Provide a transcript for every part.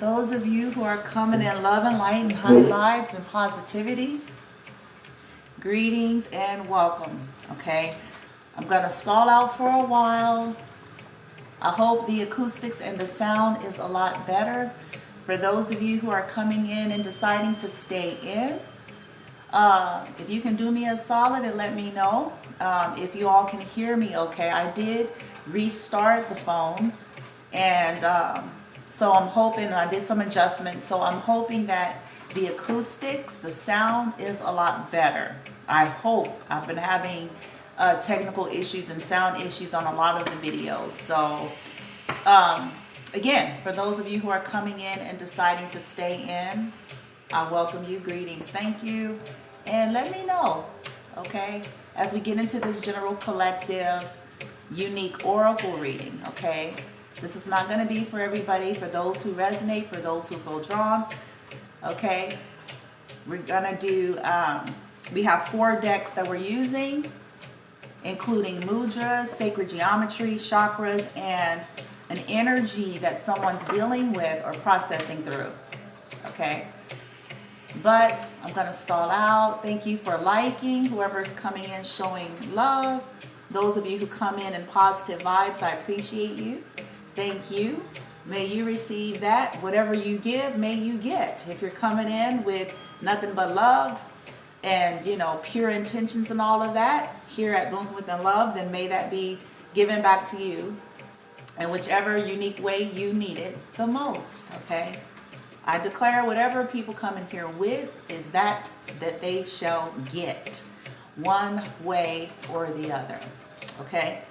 Those of you who are coming in love and light and high vibes and positivity, greetings and welcome. Okay, I'm going to stall out for a while. I hope the acoustics and the sound is a lot better. For those of you who are coming in and deciding to stay in, if you can do me a solid and let me know if you all can hear me okay. I did restart the phone, and so I'm hoping, and I did some adjustments, so I'm hoping that the acoustics, the sound is a lot better. I hope. I've been having technical issues and sound issues on a lot of the videos. So again, for those of you who are coming in and deciding to stay in, I welcome you. Greetings. Thank you. And let me know, okay, as we get into this general collective unique oracle reading, okay? This is not going to be for everybody, for those who resonate, for those who feel drawn, okay? We're going to do, we have 4 decks that we're using, including mudras, sacred geometry, chakras, and an energy that someone's dealing with or processing through, okay? But I'm going to stall out. Thank you for liking, whoever's coming in showing love. Those of you who come in positive vibes, I appreciate you. Thank you. May you receive that. Whatever you give, may you get. If you're coming in with nothing but love and, you know, pure intentions and all of that here at Bloom Within Love, then may that be given back to you in whichever unique way you need it the most, okay? I declare whatever people come in here with is that they shall get one way or the other, okay?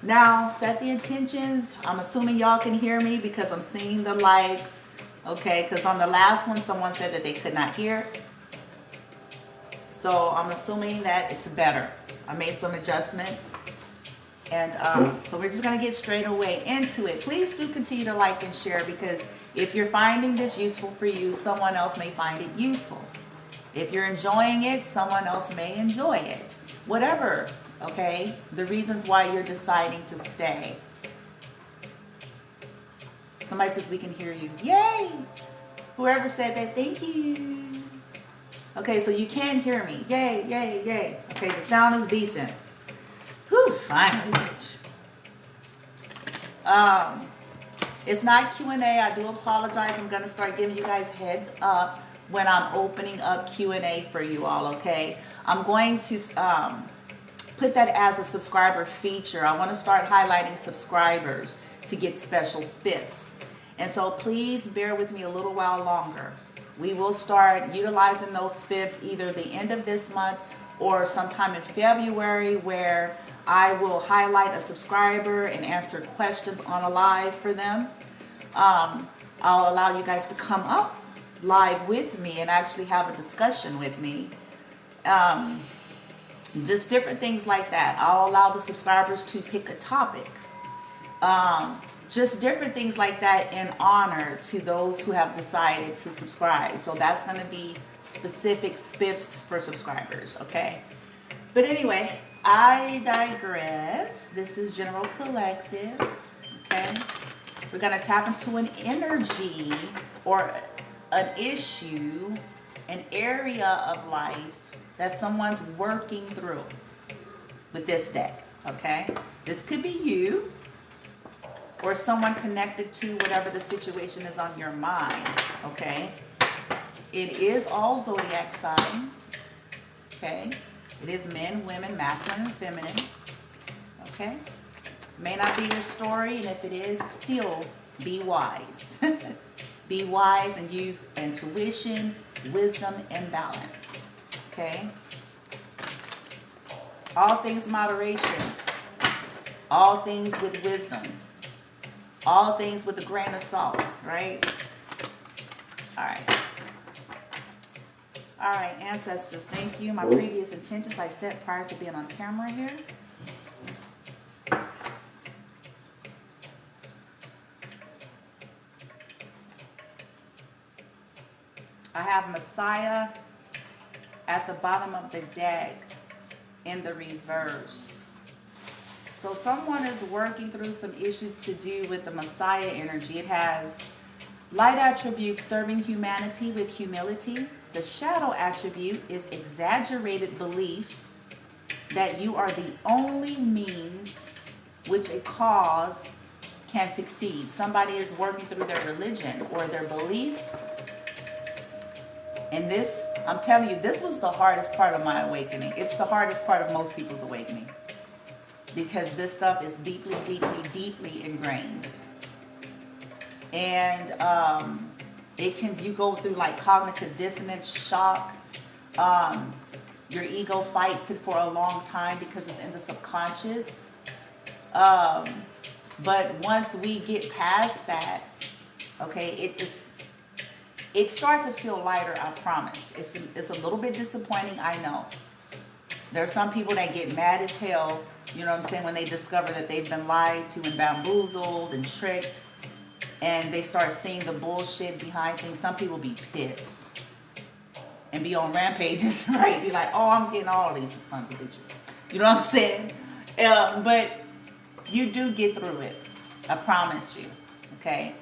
Now set the intentions. I'm assuming y'all can hear me because I'm seeing the likes, okay? Because on the last one, someone said that they could not hear. So I'm assuming that it's better. I made some adjustments. And so we're just going to get straight away into it. Please do continue to like and share, because if you're finding this useful for you, someone else may find it useful. If you're enjoying it, someone else may enjoy it. Whatever, okay? The reasons why you're deciding to stay. Somebody says we can hear you. Yay! Whoever said that, thank you. Okay, so you can hear me. Yay, yay, yay. Okay, the sound is decent. Whew, finally, bitch. It's not Q&A. I do apologize. I'm going to start giving you guys heads up when I'm opening up Q&A for you all, okay? I'm going to put that as a subscriber feature. I want to start highlighting subscribers to get special spiffs. And so please bear with me a little while longer. We will start utilizing those spiffs either the end of this month or sometime in February, where I will highlight a subscriber and answer questions on a live for them. I'll allow you guys to come up live with me and actually have a discussion with me. Just different things like that. I'll allow the subscribers to pick a topic. Just different things like that in honor to those who have decided to subscribe. So that's going to be specific spiffs for subscribers, okay? But anyway, I digress. This is General Collective, okay? We're going to tap into an energy or an issue, an area of life that someone's working through with this deck, okay? This could be you or someone connected to whatever the situation is on your mind, okay? It is all zodiac signs, okay? It is men, women, masculine, and feminine, okay? May not be your story, and if it is, still be wise. Be wise and use intuition, wisdom, and balance, okay? All things moderation. All things with wisdom. All things with a grain of salt, right? All right. All right, ancestors, thank you. My previous intentions I set prior to being on camera here. I have Messiah at the bottom of the deck in the reverse. So someone is working through some issues to do with the Messiah energy. It has Light attribute, serving humanity with humility. The shadow attribute is exaggerated belief that you are the only means which a cause can succeed. Somebody is working through their religion or their beliefs. And this, I'm telling you, this was the hardest part of my awakening. It's the hardest part of most people's awakening. Because this stuff is deeply, deeply, deeply ingrained. And you go through like cognitive dissonance, shock. Your ego fights it for a long time because it's in the subconscious. But once we get past that, okay, it starts to feel lighter, I promise. It's a little bit disappointing, I know. There's some people that get mad as hell, you know what I'm saying, when they discover that they've been lied to and bamboozled and tricked, and they start seeing the bullshit behind things. Some people be pissed and be on rampages, right? Be like, oh, I'm getting all of these sons of bitches. You know what I'm saying? But you do get through it. I promise you. Okay?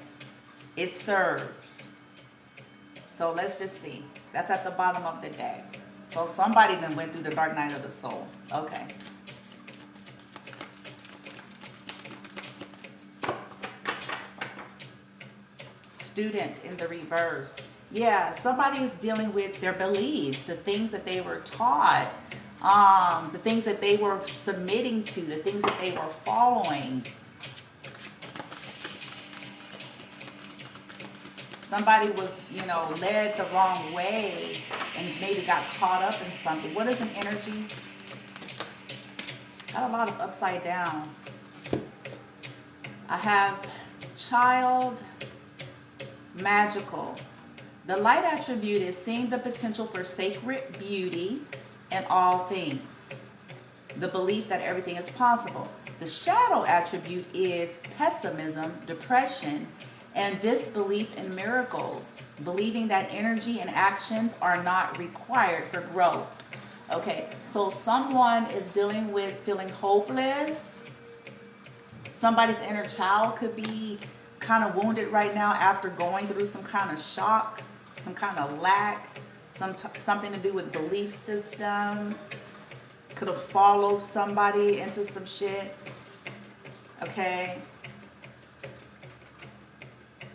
It serves. So let's just see. That's at the bottom of the deck. So somebody then went through the dark night of the soul. Okay. Student in the reverse. Yeah, somebody is dealing with their beliefs, the things that they were taught, the things that they were submitting to, the things that they were following. Somebody was, led the wrong way and maybe got caught up in something. What is an energy? Got a lot of upside down. I have child, magical. The light attribute is seeing the potential for sacred beauty in all things. The belief that everything is possible. The shadow attribute is pessimism, depression, and disbelief in miracles. Believing that energy and actions are not required for growth. Okay, so someone is dealing with feeling hopeless. Somebody's inner child could be kind of wounded right now after going through some kind of shock, some kind of lack, something to do with belief systems. Could have followed somebody into some shit. Okay.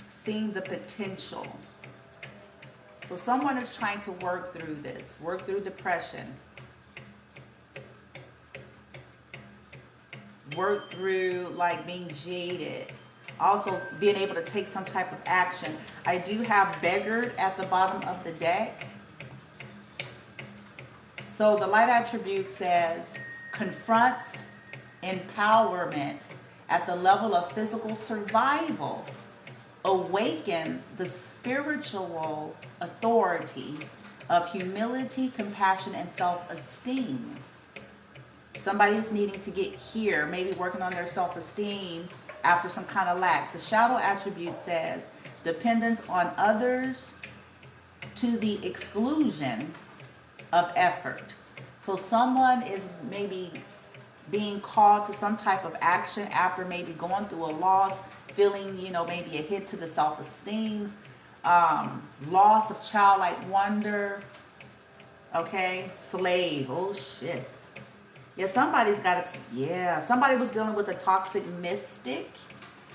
Seeing the potential. So someone is trying to work through this, work through depression, work through like being jaded, also being able to take some type of action. I do have beggared at the bottom of the deck. So the light attribute says confronts empowerment at the level of physical survival, awakens the spiritual authority of humility, compassion, and self-esteem. Somebody's needing to get here, maybe working on their self-esteem after some kind of lack. The shadow attribute says dependence on others to the exclusion of effort. So someone is maybe being called to some type of action after maybe going through a loss, feeling, maybe a hit to the self-esteem, loss of childlike wonder. Okay, slave. Oh shit. Yeah, somebody's got it. Yeah, somebody was dealing with a toxic mystic.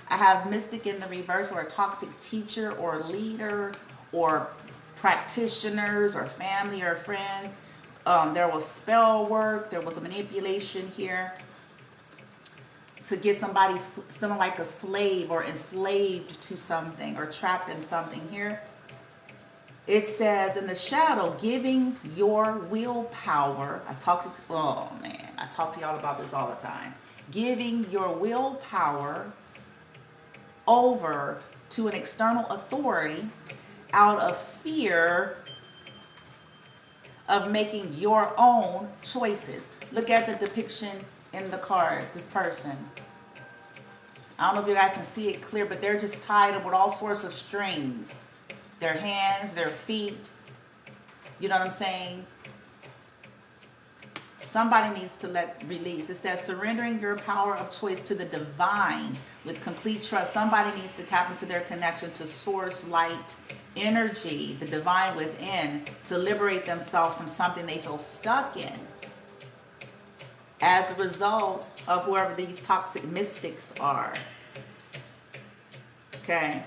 I have mystic in the reverse, or a toxic teacher or leader or practitioners or family or friends. There was spell work. There was a manipulation here to get somebody feeling like a slave or enslaved to something or trapped in something here. It says in the shadow, giving your willpower. I talk to y'all about this all the time. Giving your willpower over to an external authority out of fear of making your own choices. Look at the depiction in the card, this person. I don't know if you guys can see it clear, but they're just tied up with all sorts of strings. Their hands, their feet. You know what I'm saying? Somebody needs to release. It says surrendering your power of choice to the divine with complete trust. Somebody needs to tap into their connection to source light energy, the divine within, to liberate themselves from something they feel stuck in as a result of whoever these toxic mystics are. Okay,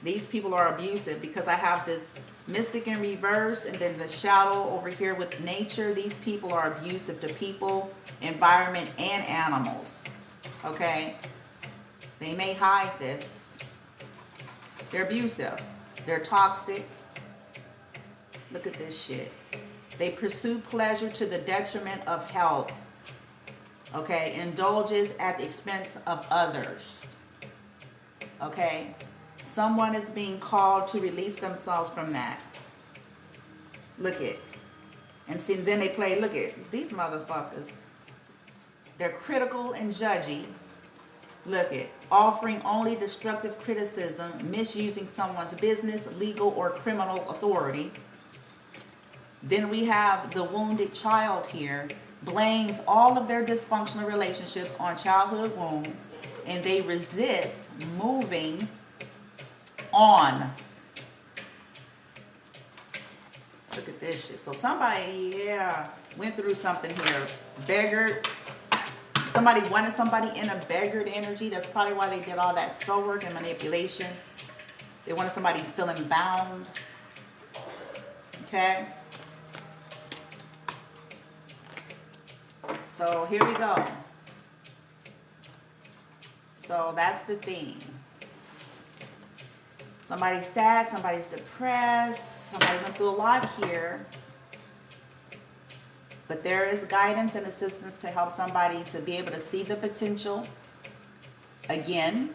these people are abusive because I have this mystic in reverse and then the shadow over here with nature. These people are abusive to people, environment, and animals. Okay, they may hide this. They're abusive. They're toxic. Look at this shit. They pursue pleasure to the detriment of health. Okay, indulges at the expense of others. Okay, someone is being called to release themselves from that. Look it. And see, then they play, look at these motherfuckers. They're critical and judgy. Look it. Offering only destructive criticism, misusing someone's business, legal, or criminal authority. Then we have the wounded child here. Blames all of their dysfunctional relationships on childhood wounds, and they resist moving on. Look at this shit. So somebody, yeah, went through something here. Beggared. Somebody wanted somebody in a beggared energy. That's probably why they did all that spell work and manipulation. They wanted somebody feeling bound. Okay. So here we go. So that's the theme. Somebody's sad, somebody's depressed, somebody went through a lot here. But there is guidance and assistance to help somebody to be able to see the potential again,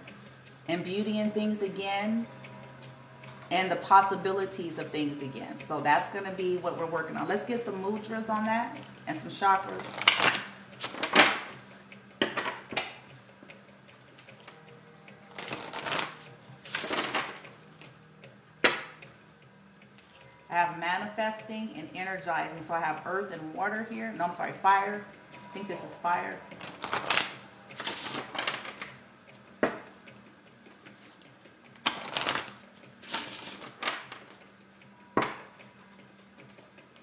and beauty in things again, and the possibilities of things again. So that's going to be what we're working on. Let's get some mudras on that and some chakras. I have manifesting and energizing. So I have earth and water here. No, I'm sorry, fire. I think this is fire.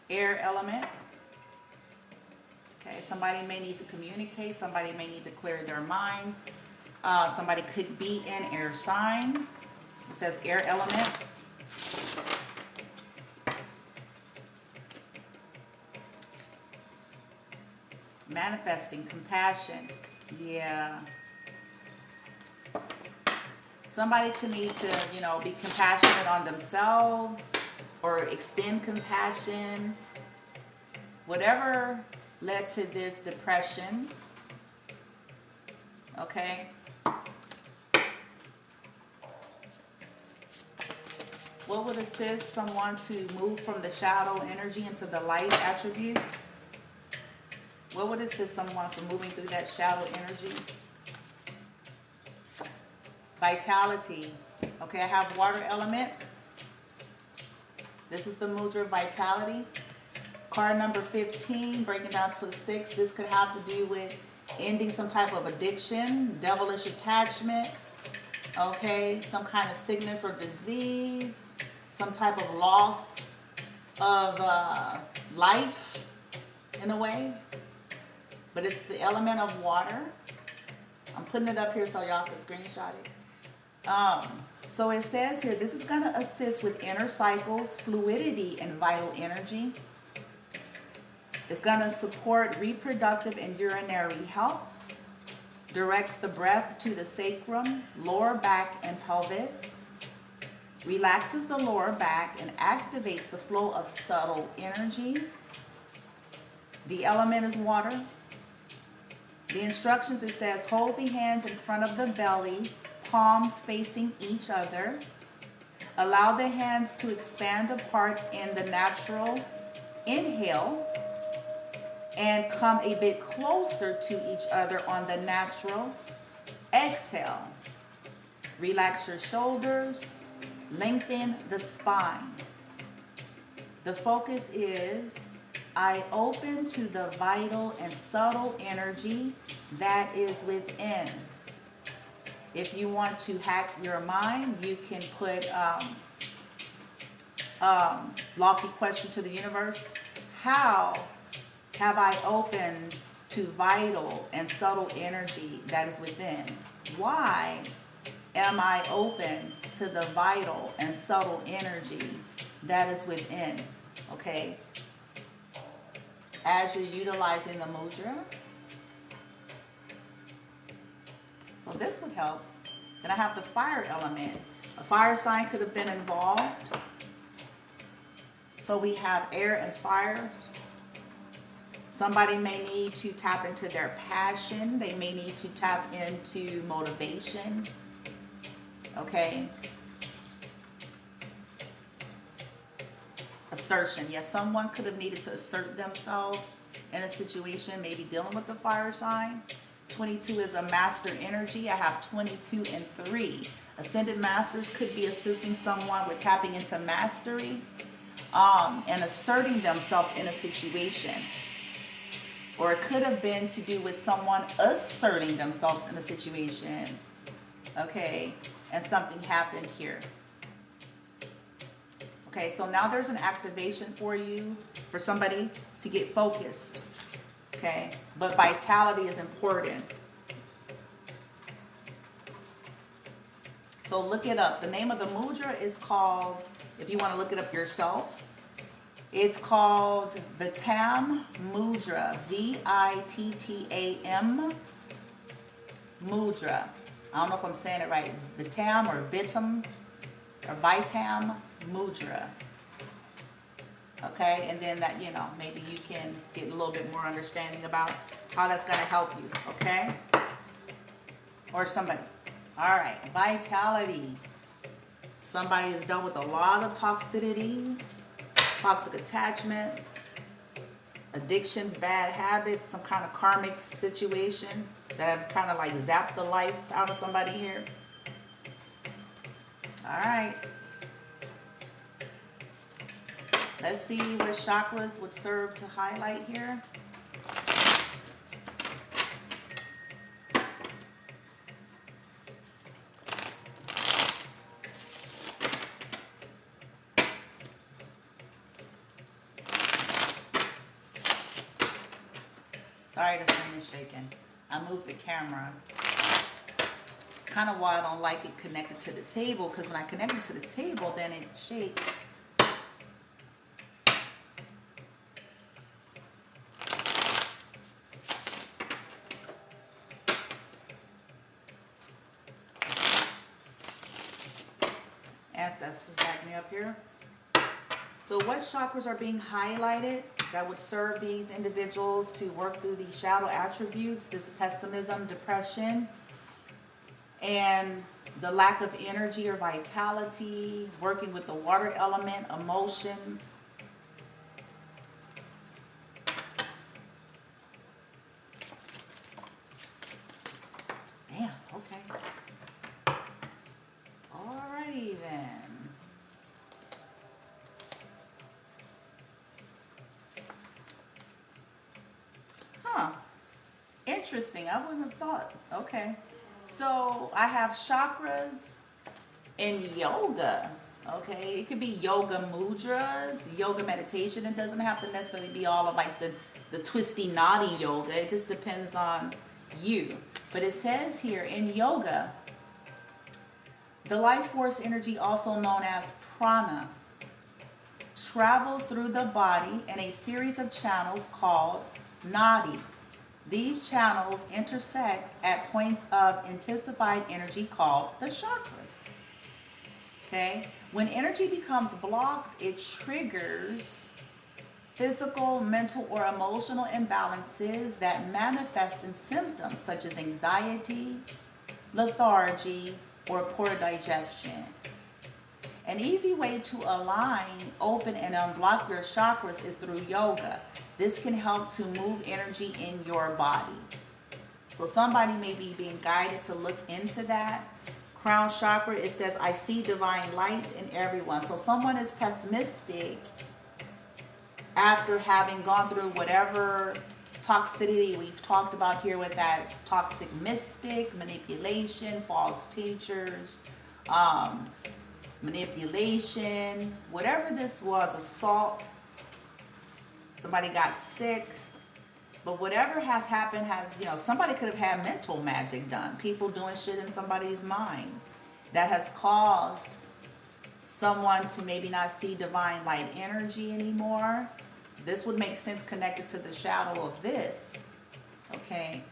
Air element. Okay, somebody may need to communicate. Somebody may need to clear their mind. Somebody could be an air sign. It says air element. Manifesting, compassion. Yeah. Somebody could need to, be compassionate on themselves or extend compassion. Whatever led to this depression. Okay. What would assist someone to move from the shadow energy into the light attribute? What would assist someone from moving through that shadow energy? Vitality. Okay, I have water element. This is the mudra of vitality. Card number 15, breaking down to a 6. This could have to do with ending some type of addiction, devilish attachment, okay, some kind of sickness or disease, some type of loss of life in a way. But it's the element of water. I'm putting it up here so y'all can screenshot it. So it says here, this is going to assist with inner cycles, fluidity, and vital energy. It's going to support reproductive and urinary health. Directs the breath to the sacrum, lower back, and pelvis. Relaxes the lower back and activates the flow of subtle energy. The element is water. The instructions, it says, hold the hands in front of the belly, palms facing each other. Allow the hands to expand apart in the natural inhale and come a bit closer to each other on the natural exhale. Relax your shoulders, lengthen the spine. The focus is I open to the vital and subtle energy that is within. If you want to hack your mind, you can put lofty question to the universe. How have I opened to vital and subtle energy that is within? Why am I open to the vital and subtle energy that is within? Okay. As you're utilizing the mudra. So this would help. Then I have the fire element. A fire sign could have been involved. So we have air and fire. Somebody may need to tap into their passion. They may need to tap into motivation. Okay. Assertion. Yes, someone could have needed to assert themselves in a situation, maybe dealing with the fire sign. 22 is a master energy. I have 22 and 3. Ascended masters could be assisting someone with tapping into mastery and asserting themselves in a situation. Or it could have been to do with someone asserting themselves in a situation. Okay, and something happened here. Okay, so now there's an activation for you, for somebody to get focused. Okay, but vitality is important. So look it up. The name of the mudra is called, if you want to look it up yourself, it's called the Tam Mudra, V-I-T-T-A-M Mudra. I don't know if I'm saying it right. The Tam or Vitam or Vitam Mudra. Okay, and then that, you know, maybe you can get a little bit more understanding about how that's going to help you, okay? Or somebody. All right, vitality. Somebody has dealt with a lot of toxicity, toxic attachments, addictions, bad habits, some kind of karmic situation that have kind of like zapped the life out of somebody here. All right. Let's see what chakras would serve to highlight here. Sorry, the screen is shaking. I moved the camera. It's kind of why I don't like it connected to the table, because when I connect it to the table, then it shakes. Ancestors back me up here. So what chakras are being highlighted that would serve these individuals to work through these shadow attributes, this pessimism, depression, and the lack of energy or vitality, working with the water element, emotions. Damn, okay. Alrighty then. Interesting. I wouldn't have thought. Okay. So I have chakras in yoga. Okay. It could be yoga mudras, yoga meditation. It doesn't have to necessarily be all of like the twisty, knotty yoga. It just depends on you. But it says here in yoga, the life force energy, also known as prana, travels through the body in a series of channels called nadi. These channels intersect at points of intensified energy called the chakras. Okay? When energy becomes blocked, it triggers physical, mental, or emotional imbalances that manifest in symptoms such as anxiety, lethargy, or poor digestion. An easy way to align, open, and unblock your chakras is through yoga. This can help to move energy in your body. So somebody may be being guided to look into that. Crown chakra, it says, I see divine light in everyone. So someone is pessimistic after having gone through whatever toxicity we've talked about here with that toxic mystic, manipulation, false teachers, manipulation, whatever this was, assault, somebody got sick, but whatever has happened has, somebody could have had mental magic done, people doing shit in somebody's mind that has caused someone to maybe not see divine light energy anymore. This would make sense connected to the shadow of this. Okay.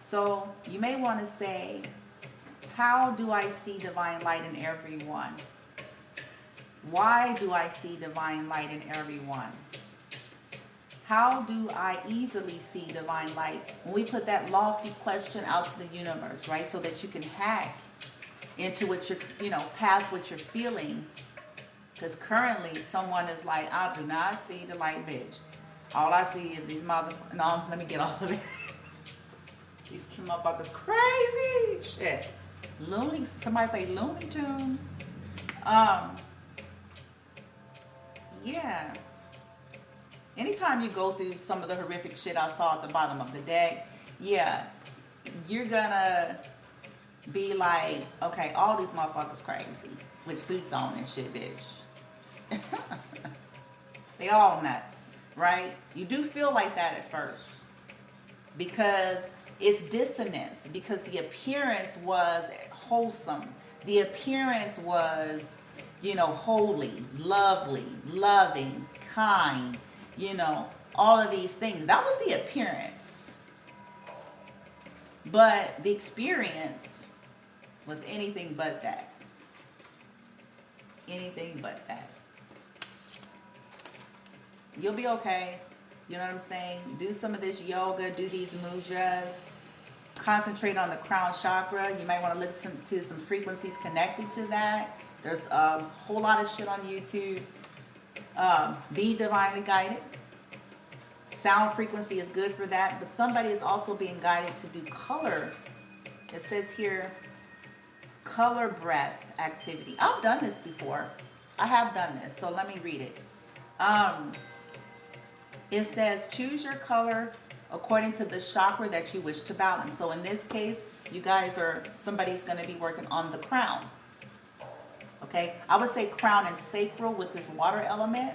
So you may want to say, how do I see divine light in everyone? Why do I see divine light in everyone? How do I easily see divine light? When we put that lofty question out to the universe, right? So that you can hack into what you're, past what you're feeling. Because currently someone is like, I do not see the light, bitch. All I see is these no, let me get off of it. These motherfuckers crazy shit. Looney, somebody say Looney Tunes. Yeah. Anytime you go through some of the horrific shit I saw at the bottom of the deck, yeah, you're gonna be like, okay, all these motherfuckers crazy with suits on and shit, bitch. They all nuts, right? You do feel like that at first because it's dissonance, because the appearance was wholesome. The appearance was, holy, lovely, loving, kind, all of these things. That was the appearance. But the experience was anything but that. Anything but that. You'll be okay. You know what I'm saying? Do some of this yoga, do these mudras. Concentrate on the crown chakra. You might want to listen to some frequencies connected to that. There's a whole lot of shit on YouTube. Be divinely guided. Sound frequency is good for that, but somebody is also being guided to do color. It says here, color breath activity. I've done this before. I have done this, so let me read it. It says, choose your color according to the chakra that you wish to balance. So in this case, you guys somebody's going to be working on the crown. Okay, I would say crown and sacral with this water element.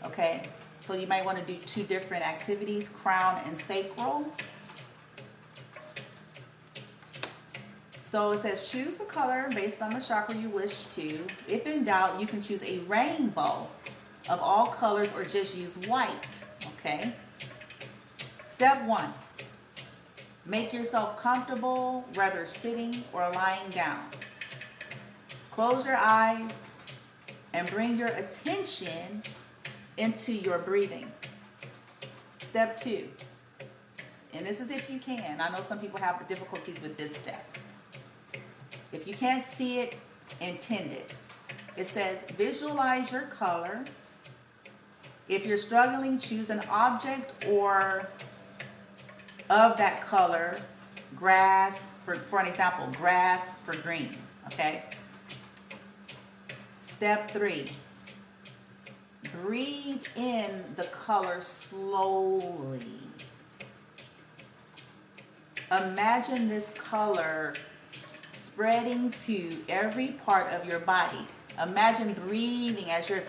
Okay, so you might want to do two different activities, crown and sacral. So it says choose the color based on the chakra you wish to. If in doubt, you can choose a rainbow of all colors or just use white. Okay. Step 1. Make yourself comfortable, whether sitting or lying down. Close your eyes and bring your attention into your breathing. Step 2. And this is if you can. I know some people have difficulties with this step. If you can't see it, intend it. It says visualize your color. If you're struggling, choose an object or of that color. Grass, for an example, grass for green. Okay. Step 3. Breathe in the color slowly. Imagine this color spreading to every part of your body. Imagine breathing as you're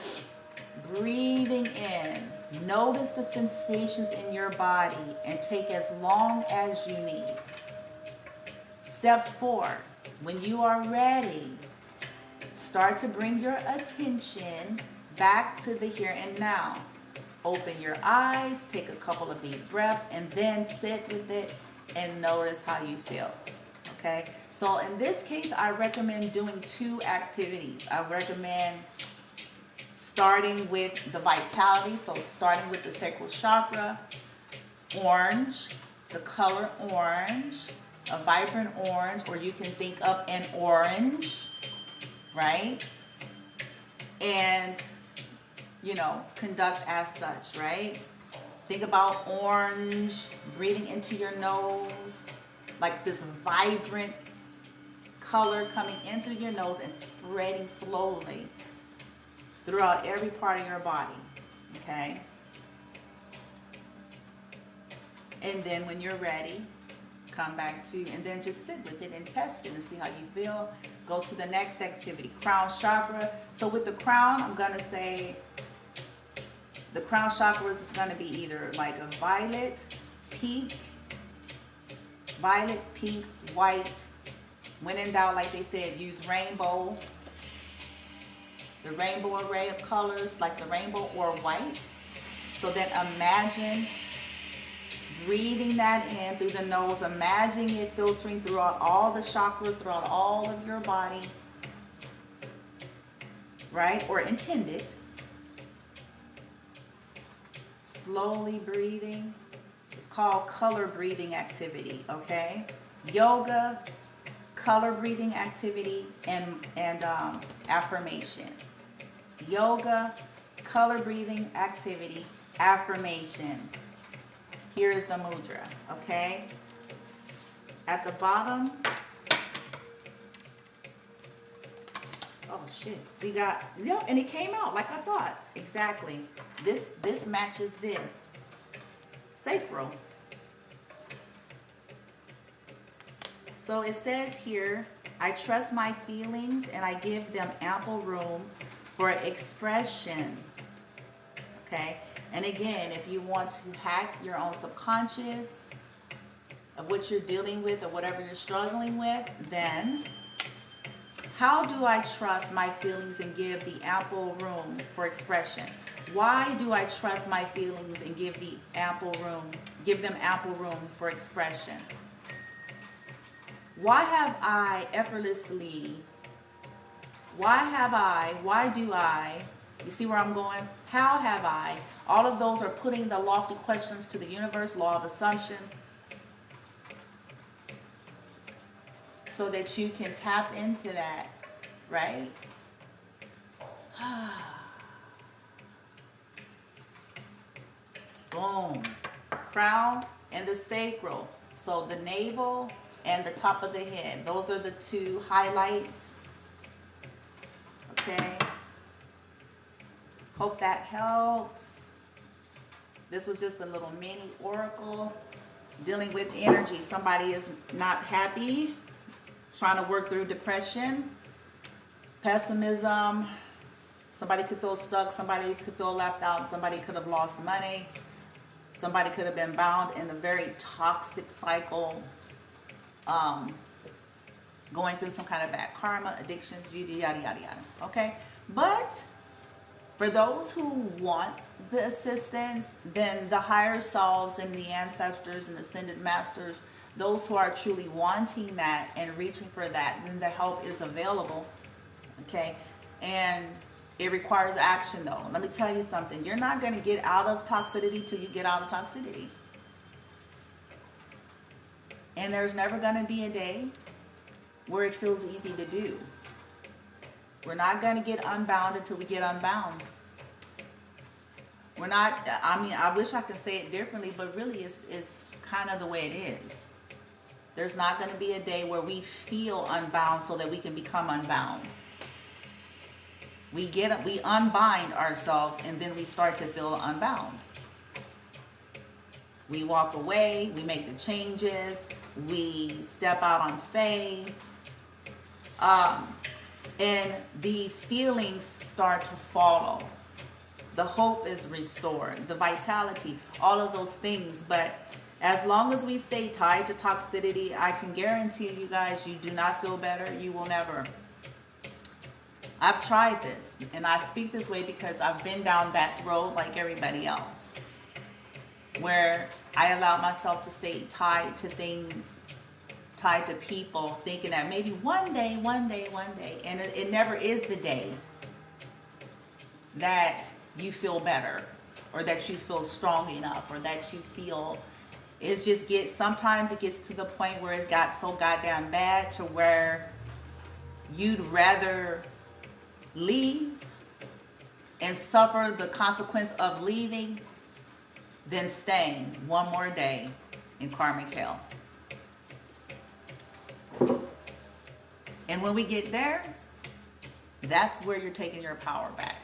breathing in. Notice the sensations in your body and take as long as you need. Step 4. When you are ready, start to bring your attention back to the here and now. Open your eyes, take a couple of deep breaths, and then sit with it and notice how you feel. Okay? So in this case, I recommend doing 2 activities. I recommend starting with the vitality, so starting with the sacral chakra, orange, the color orange, a vibrant orange, or you can think of an orange, right? And, conduct as such, right? Think about orange, breathing into your nose, like this vibrant color coming in through your nose and spreading slowly throughout every part of your body. Okay? And then when you're ready, come back to, and then just sit with it and test it and see how you feel. Go to the next activity, crown chakra. So with the crown, I'm gonna say the crown chakra is gonna be either like a violet, pink, white. When in doubt, like they said, use rainbow. The rainbow array of colors, like the rainbow or white. So then imagine breathing that in through the nose. Imagine it filtering throughout all the chakras, throughout all of your body. Right? Or intend it. Slowly breathing. It's called color breathing activity, okay? Yoga, color breathing activity, and affirmations. Yoga, color breathing activity, affirmations. Here's the mudra, okay? At the bottom, oh shit, we got, yeah, and it came out like I thought. Exactly. This matches this. Sacral. So it says here, I trust my feelings and I give them ample room for expression. Okay? And again, if you want to hack your own subconscious of what you're dealing with or whatever you're struggling with, then how do I trust my feelings and give the ample room for expression? Why do I trust my feelings and give them ample room for expression? Why have I effortlessly, why do I, you see where I'm going? How have I? All of those are putting the lofty questions to the universe, law of assumption, so that you can tap into that, right? Boom. Crown and the sacral. So the navel and the top of the head. Those are the two highlights. Okay. Hope that helps. This was just a little mini oracle dealing with energy. Somebody is not happy, trying to work through depression, pessimism. Somebody could feel stuck. Somebody could feel left out. Somebody could have lost money. Somebody could have been bound in a very toxic cycle, going through some kind of bad karma, addictions, yada, yada, yada, yada. Okay? But for those who want the assistance, then the higher selves and the ancestors and ascended masters, those who are truly wanting that and reaching for that, then the help is available. Okay? And it requires action, though. Let me tell you something. You're not going to get out of toxicity till you get out of toxicity. And there's never going to be a day where it feels easy to do. We're not going to get unbound until we get unbound. We're not, I mean, I wish I could say it differently, but really it's kind of the way it is. There's not going to be a day where we feel unbound so that we can become unbound. We unbind ourselves and then we start to feel unbound. We walk away, we make the changes, we step out on faith, and the feelings start to follow. The hope is restored, the vitality, all of those things. But as long as we stay tied to toxicity, I can guarantee you guys, you do not feel better. You will never. I've tried this, and I speak this way because I've been down that road like everybody else, where I allow myself to stay tied to things, tied to people, thinking that maybe one day, and it never is the day that you feel better, or that you feel strong enough, or that you feel, sometimes it gets to the point where it got so goddamn bad to where you'd rather leave and suffer the consequence of leaving than staying one more day in karmic hell. And when we get there, that's where you're taking your power back.